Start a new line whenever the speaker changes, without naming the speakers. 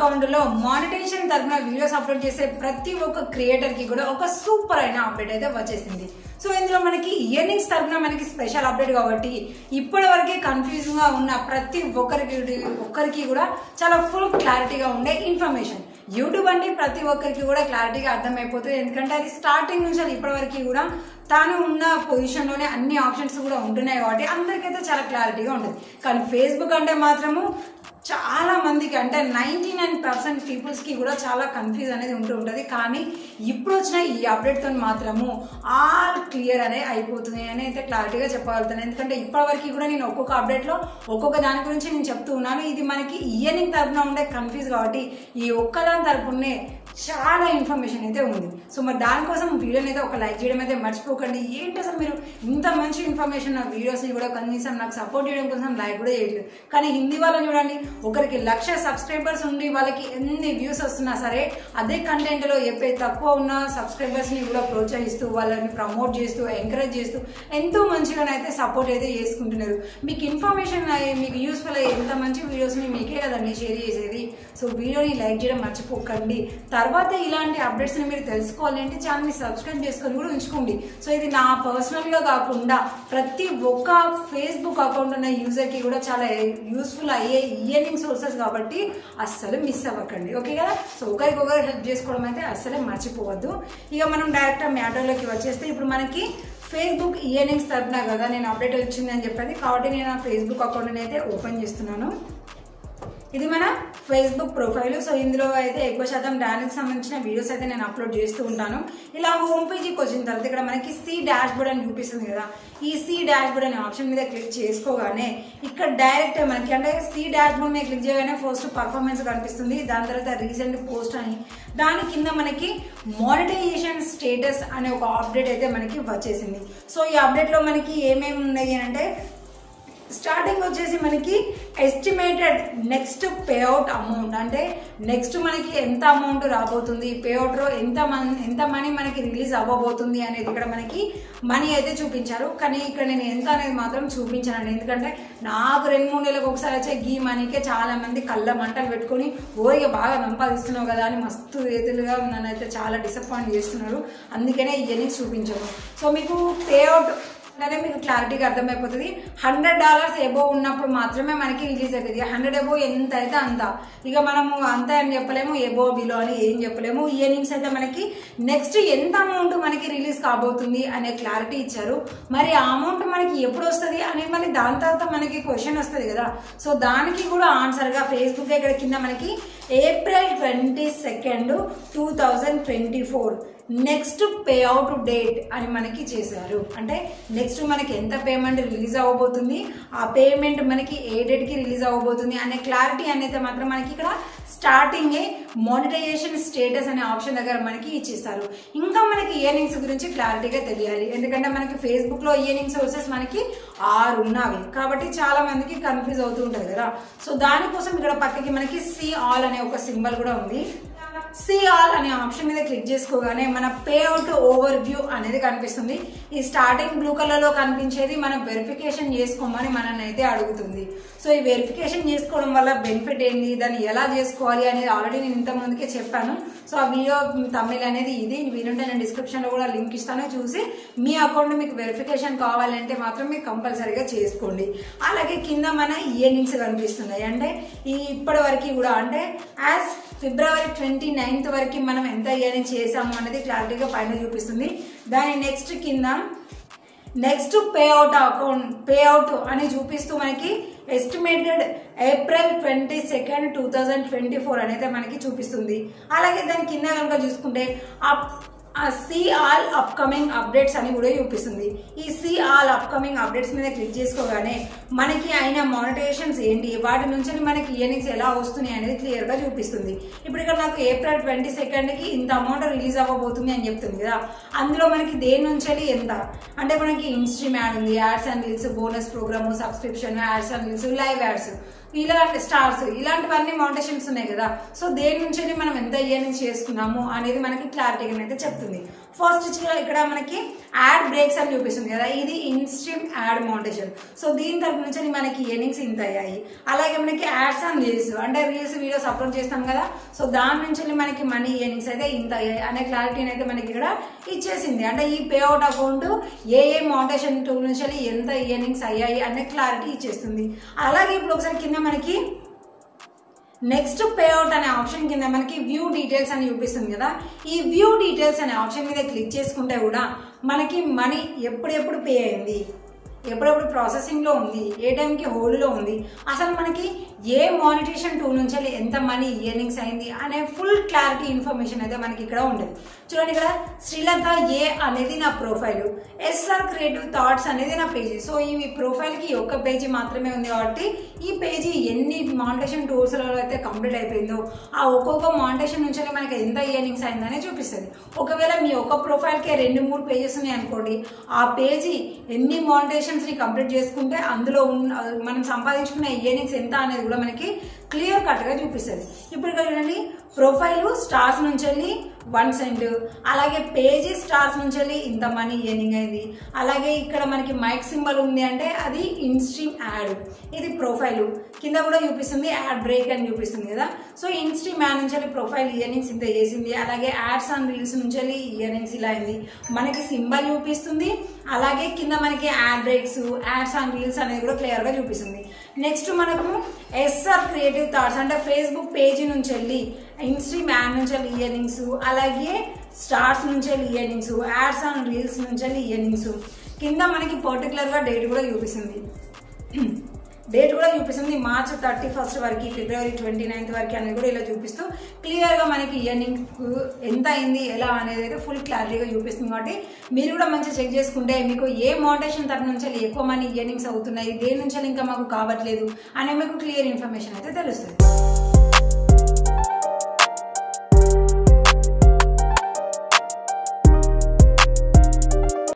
Account లో monetisation తరపున videos upload చేసే ప్రతి ఒక్క క్రియేటర్ కి కూడా ఒక సూపర్ అయిన అప్డేట్ అయితే వచ్చేసింది. సో ఇందులో మనకి ఇయర్నింగ్స్ తరపున మనకి స్పెషల్ అప్డేట్ కాబట్టి ఇప్పటి వరకే కన్ఫ్యూజన్ గా ఉన్న ప్రతి ఒక్కరికి కూడా చాలా ఫుల్ క్లారిటీగా ఉండే ఇన్ఫర్మేషన్. యూట్యూబ్ అంటే ప్రతి ఒక్కరికి కూడా క్లారిటీగా అర్థమైపోతుంది, ఎందుకంటే అది స్టార్టింగ్ నుంచి అది ఇప్పటి వరకు కూడా తాను ఉన్న పొజిషన్ లోనే అన్ని ఆప్షన్స్ కూడా ఉంటున్నాయి కాబట్టి అందరికైతే చాలా క్లారిటీగా ఉంటుంది. కానీ ఫేస్బుక్ అంటే మాత్రము చాలా మందికి అంటే 99% పీపుల్స్ కి కూడా చాలా కన్ఫ్యూజ్ అనేది ఉంటుంది. కానీ ఇప్పుడు వచ్చిన ఈ అప్డేట్ తో మాత్రము ఆల్ క్లియర్ అనేది అయిపోతుంది అని అయితే క్లారిటీగా చెప్పగలుగుతాను. ఎందుకంటే ఇప్పటి వరకు కూడా నేను ఒక్కొక్క అప్డేట్ లో ఒక్కొక్క దాని గురించి నేను చెప్తూ ఉన్నాను. ఇది మనకి ఇయర్నింగ్ తరపున ఉండే కన్ఫ్యూజ్ కాబట్టి ఈ ఒక్కదాని తరపునే చాలా ఇన్ఫర్మేషన్ అయితే ఉంది. సో మరి దానికోసం వీడియోని అయితే ఒక లైక్ చేయడం అయితే మర్చిపోకండి. ఏంటి అసలు మీరు ఇంత మంచి ఇన్ఫర్మేషన్ నా వీడియోస్ ని కూడా కనీసం నాకు సపోర్ట్ చేయడం కోసం లైక్ కూడా చేయట్లేదు. కానీ హిందీ వాళ్ళని చూడండి, ఒకరికి 1,00,000 సబ్స్క్రైబర్స్ ఉండి వాళ్ళకి ఎన్ని వ్యూస్ వస్తున్నా సరే అదే కంటెంట్ లో తక్కువ ఉన్న సబ్స్క్రైబర్స్ ని కూడా ప్రోత్సహిస్తూ వాళ్ళని ప్రమోట్ చేస్తూ ఎంకరేజ్ చేస్తూ ఎంతో మంచిగానైతే సపోర్ట్ అయితే చేసుకుంటున్నారు. మీకు ఇన్ఫర్మేషన్ మీకు యూస్ఫుల్ అయ్యే ఎంత మంచి వీడియోస్ ని మీకే కదండి షేర్ చేసేది. సో వీడియోని లైక్ చేయడం మర్చిపోకండి. తర్వాత ఇలాంటి అప్డేట్స్ ని మీరు తెలుసుకోవాలి అంటే ఛానల్ ని సబ్స్క్రైబ్ చేసుకొని కూడా ఉంచుకోండి. సో ఇది నా పర్సనల్ గా కాకుండా ప్రతి ఒక్క ఫేస్బుక్ అకౌంట్ ఉన్న యూజర్ కి కూడా చాలా యూస్ఫుల్ అయ్యే ఇయర్నింగ్ సోర్సెస్ కాబట్టి అస్సలు మిస్ అవ్వకండి. ఓకే కదా? సో ఒకరికొకరు హెల్ప్ చేసుకోవడం అయితే అస్సలే మర్చిపోవద్దు. ఇక మనం డైరెక్ట్ మ్యాటర్లోకి వచ్చేస్తే ఇప్పుడు మనకి ఫేస్బుక్ ఇయర్నింగ్స్ తరపున కదా నేను అప్డేట్ వచ్చింది అని చెప్పేది కాబట్టి నేను ఆ ఫేస్బుక్ అకౌంట్ అయితే ఓపెన్ చేస్తున్నాను. ఇది మన ఫేస్బుక్ ప్రొఫైల్. సో ఇందులో అయితే ఎక్కువ శాతం డాన్స్ సంబంధించిన వీడియోస్ అయితే నేను అప్లోడ్ చేస్తూ ఉంటాను. ఇలా హోమ్ పేజీకి వచ్చిన తర్వాత ఇక్కడ మనకి సి డాష్ బోర్డ్ అని చూపిస్తుంది కదా, ఈ సి డాష్ బోర్డ్ అనే ఆప్షన్ మీద క్లిక్ చేసుకోగానే ఇక్కడ డైరెక్ట్ మనకి అంటే సి డాష్ బోర్డ్ మీద క్లిక్ చేయగానే ఫస్ట్ పర్ఫార్మెన్స్ కనిపిస్తుంది. దాని తర్వాత రీసెంట్ పోస్ట్ అని, దాని కింద మనకి మానిటైజేషన్ స్టేటస్ అనే ఒక అప్డేట్ అయితే మనకి వచ్చేసింది. సో ఈ అప్డేట్ లో మనకి ఏమేమి ఉన్నాయి అంటే స్టార్టింగ్ వచ్చేసి మనకి ఎస్టిమేటెడ్ నెక్స్ట్ పేఅవుట్ అమౌంట్, అంటే నెక్స్ట్ మనకి ఎంత అమౌంట్ రాబోతుంది, పేఅవుట్ లో ఎంత మనీ మనకి రిలీజ్ అవ్వబోతుంది అనేది ఇక్కడ మనకి మనీ అయితే చూపించారు. కానీ ఇక్కడ నేను ఎంత అనేది మాత్రం చూపించానండి, ఎందుకంటే నాకు 2-3 నెలలకు ఒకసారి వచ్చే గీ మనీకే చాలా మంది కళ్ళ మంటలు పెట్టుకుని ఓరిగా బాగా సంపాదిస్తున్నావు కదా అని మస్తు రేతులుగా నన్ను అయితే చాలా డిసప్పాయింట్ చేస్తున్నారు. అందుకనే ఇవన్నీ చూపించాను. సో మీకు పేఅవుట్ అంటే మీకు క్లారిటీగా అర్థమైపోతుంది. $100 ఎబో ఉన్నప్పుడు మాత్రమే మనకి రిలీజ్ అవుతుంది. 100 ఎబో ఎంత అయితే అంత, ఇక మనము అంత అని చెప్పలేము, ఎబో బిలో అని ఏం చెప్పలేము. ఇయర్నింగ్స్ అయితే మనకి నెక్స్ట్ ఎంత అమౌంట్ మనకి రిలీజ్ కాబోతుంది అనే క్లారిటీ ఇచ్చారు. మరి ఆ అమౌంట్ మనకి ఎప్పుడు వస్తుంది అని మళ్ళీ దాని తర్వాత మనకి క్వశ్చన్ వస్తుంది కదా. సో దానికి కూడా ఆన్సర్ గా ఫేస్బుక్ ఇక్కడ కింద మనకి April 22, 2024 నెక్స్ట్ పేఅవుట్ డేట్ అని మనకి చేశారు. అంటే నెక్స్ట్ మనకి ఎంత పేమెంట్ రిలీజ్ అవ్వబోతుంది, ఆ పేమెంట్ మనకి ఏ డేట్ కి రిలీజ్ అవ్వబోతుంది అనే క్లారిటీ అనేది మాత్రం మనకి ఇక్కడ స్టార్టింగ్ మానిటైజేషన్ స్టేటస్ అనే ఆప్షన్ దగ్గర మనకి ఇచ్చేస్తారు. ఇంకా మనకి ఇయర్నింగ్స్ గురించి క్లారిటీగా తెలియాలి, ఎందుకంటే మనకి ఫేస్బుక్ లో ఇయర్నింగ్ సోర్సెస్ మనకి 6 ఉన్నవి కాబట్టి చాలా మందికి కన్ఫ్యూజ్ అవుతూ ఉంటుంది కదా. సో దానికోసం ఇక్కడ పక్కకి మనకి సి ఆల్ అనే ఒక సింబల్ కూడా ఉంది. సి ఆల్ అనే ఆప్షన్ మీద క్లిక్ చేసుకోగానే మన పేఅవుట్ ఓవర్ వ్యూ అనేది కనిపిస్తుంది. ఈ స్టార్టింగ్ బ్లూ కలర్ లో కనిపించేది మనం వెరిఫికేషన్ చేసుకోమని మనల్ని అయితే అడుగుతుంది. సో ఈ వెరిఫికేషన్ చేసుకోవడం వల్ల బెనిఫిట్ ఏంటి, దాన్ని ఎలా చేసుకోవాలి అనేది ఆల్రెడీ నేను ఇంత ముందుకే చెప్పాను. సో ఆ వీడియో తమిళ అనేది ఇది వీలుంటే నేను డిస్క్రిప్షన్ లో కూడా లింక్ ఇస్తాను, చూసి మీ అకౌంట్ మీకు వెరిఫికేషన్ కావాలంటే మాత్రం మీరు కంపల్సరీగా చేసుకోండి. అలాగే కింద మన ఇయర్నింగ్స్ కనిపిస్తున్నాయి, అంటే ఈ ఇప్పటి వరకు కూడా అంటే యాజ్ February 29th వరకు మనం ఎంత ఇయర్నింగ్ చేసాము అనేది క్లారిటీగా పైన చూపిస్తుంది. దాని నెక్స్ట్ కింద నెక్స్ట్ పేఅవుట్ అని చూపిస్తూ మనకి ఎస్టిమేటెడ్ April 22, 2024 అనేది మనకి చూపిస్తుంది. అలాగే దాని కింద కనుక చూసుకుంటే సి ఆల్ అప్కమింగ్ అప్డేట్స్ అని కూడా చూపిస్తుంది. ఈ సి ఆల్ అప్కమింగ్ అప్డేట్స్ మీద క్లిక్ చేసుకోగానే మనకి అయిన మానిటైజేషన్స్ ఏంటి, వాటి నుంచి మనకి ఇయర్నింగ్స్ ఎలా వస్తున్నాయి అనేది క్లియర్ గా చూపిస్తుంది. ఇప్పుడు ఇక్కడ నాకు April 22కి ఇంత అమౌంట్ రిలీజ్ అవ్వబోతుంది అని చెప్తుంది కదా. అందులో మనకి దేని నుంచి ఎంత అంటే మనకి ఇన్స్ట్రీమ్ యాడ్ ఉంది, ads and reels, bonus program, subscription, ads and reels, live ads. ఇలాంటి స్టార్స్ ఇలాంటివన్నీ మౌంటేషన్స్ ఉన్నాయి కదా. సో దేని నుంచి మనం ఎంత ఇయర్నింగ్స్ చేసుకున్నాము అనేది మనకి క్లారిటీగా అయితే చెప్తుంది. ఫస్ట్ ఇక్కడ మనకి యాడ్ బ్రేక్స్ అని చూపిస్తుంది కదా, ఇది ఇన్స్ట్రీమ్ యాడ్ మౌంటేషన్. సో దీని తరపు నుంచి మనకి ఇయర్నింగ్స్ ఇంత అయ్యాయి. అలాగే మనకి యాడ్స్ అండ్ రీల్స్ అంటే రీల్స్ వీడియోస్ అప్లోడ్ చేస్తాం కదా, సో దాని నుంచి మనకి మనీ ఇయర్నింగ్స్ అయితే ఇంత అయ్యాయి అనే క్లారిటీని అయితే మనకి ఇక్కడ ఇచ్చేసింది. అంటే ఈ పే అవుట్ అకౌంట్ ఏ మౌంటేషన్ టూల్ నుంచి ఎంత ఇయర్నింగ్స్ అయ్యాయి అనే క్లారిటీ ఇచ్చేస్తుంది. అలాగే ఇప్పుడు ఒకసారి కింద మనకి నెక్స్ట్ పే అవుట్ అనే ఆప్షన్ కింద మనకి వ్యూ డీటెయిల్స్ అని చూపిస్తుంది కదా, ఈ వ్యూ డీటెయిల్స్ అనే ఆప్షన్ మీద క్లిక్ చేసుకుంటే కూడా మనకి మనీ ఎప్పుడెప్పుడు పే అయింది, ఎప్పుడెప్పుడు ప్రాసెసింగ్లో ఉంది, ఏ టైంకి హోల్డ్లో ఉంది, అసలు మనకి ఏ మానిటైజేషన్ టూల్ నుంచి ఎంత మనీ ఇయర్నింగ్స్ అయింది అనే ఫుల్ క్లారిటీ ఇన్ఫర్మేషన్ అయితే మనకి ఇక్కడ ఉంటుంది. చూడండి ఇక్కడ శ్రీలత ఏ అనేది నా ప్రొఫైల్, ఎస్ఆర్ క్రియేటివ్ థాట్స్ అనేది నా పేజీ. సో ఈ ప్రొఫైల్కి ఒక్క పేజీ మాత్రమే ఉంది కాబట్టి ఈ పేజీ ఎన్ని మానిటైజేషన్ టూల్స్లో అయితే కంప్లీట్ అయిపోయిందో ఆ ఒక్కొక్క మానిటైజేషన్ నుంచి మనకి ఎంత ఇయర్నింగ్స్ అయిందనే చూపిస్తుంది. ఒకవేళ మీ ఒక్క ప్రొఫైల్కే 2-3 పేజెస్ ఉన్నాయి అనుకోండి, ఆ పేజీ ఎన్ని మానిటైజేషన్స్ని కంప్లీట్ చేసుకుంటే అందులో మనం సంపాదించుకున్న ఇయర్నింగ్స్ ఎంత అనేది కూడా మనకి క్లియర్ కట్గా చూపిస్తుంది. ఇప్పుడు ఇక్కడ చూడండి ప్రొఫైల్ స్టార్స్ నుంచి వెళ్ళి 1 సెంట్, అలాగే పేజీ స్టార్స్ నుంచి వెళ్ళి ఇంత మనీ ఇయర్నింగ్ అయింది. అలాగే ఇక్కడ మనకి మైక్ సింబల్ ఉంది అంటే అది ఇన్స్ట్రీమ్ యాడ్, ఇది ప్రొఫైల్ కింద కూడా చూపిస్తుంది యాడ్ బ్రేక్ అని చూపిస్తుంది కదా. సో ఇన్స్ట్రీమ్ యాడ్ నుంచి వెళ్ళి ప్రొఫైల్ ఇయర్నింగ్స్ ఇంత చేసింది. అలాగే యాడ్స్ అండ్ రీల్స్ నుంచి వెళ్ళి ఇయర్నింగ్స్ ఇలా అయింది, మనకి సింబల్ చూపిస్తుంది. అలాగే కింద మనకి ad breaks, ads and reels అనేది కూడా క్లియర్గా చూపిస్తుంది. నెక్స్ట్ మనకు ఎస్ఆర్ క్రియేటివ్ థాట్స్ అంటే ఫేస్బుక్ పేజీ నుంచి వెళ్ళి ఇన్స్ట్రీమ్ యాడ్ నుంచి వెళ్ళి ఇయర్నింగ్స్, అలాగే స్టార్స్ నుంచి వెళ్ళి ఇయర్నింగ్స్, యాడ్స్ అండ్ రీల్స్ నుంచి వెళ్ళి ఇయర్నింగ్స్. కింద మనకి పర్టికులర్గా డేట్ కూడా చూపిస్తుంది, మార్చ్ 31 వరకు, ఫిబ్రవరి 29 వరకు అనేది కూడా ఇలా చూపిస్తూ క్లియర్గా మనకి ఇయర్నింగ్ ఎంత అయింది ఎలా అనేది అయితే ఫుల్ క్లారిటీగా చూపిస్తుంది. కాబట్టి మీరు కూడా మంచిగా చెక్ చేసుకుంటే మీకు ఏ మోటివేషన్ తరఫు నుంచి ఎక్కువ మనీ ఇయర్నింగ్స్ అవుతున్నాయి, దేని నుంచి ఇంకా మాకు కావట్లేదు అనే మీకు క్లియర్ ఇన్ఫర్మేషన్ అయితే తెలుస్తుంది.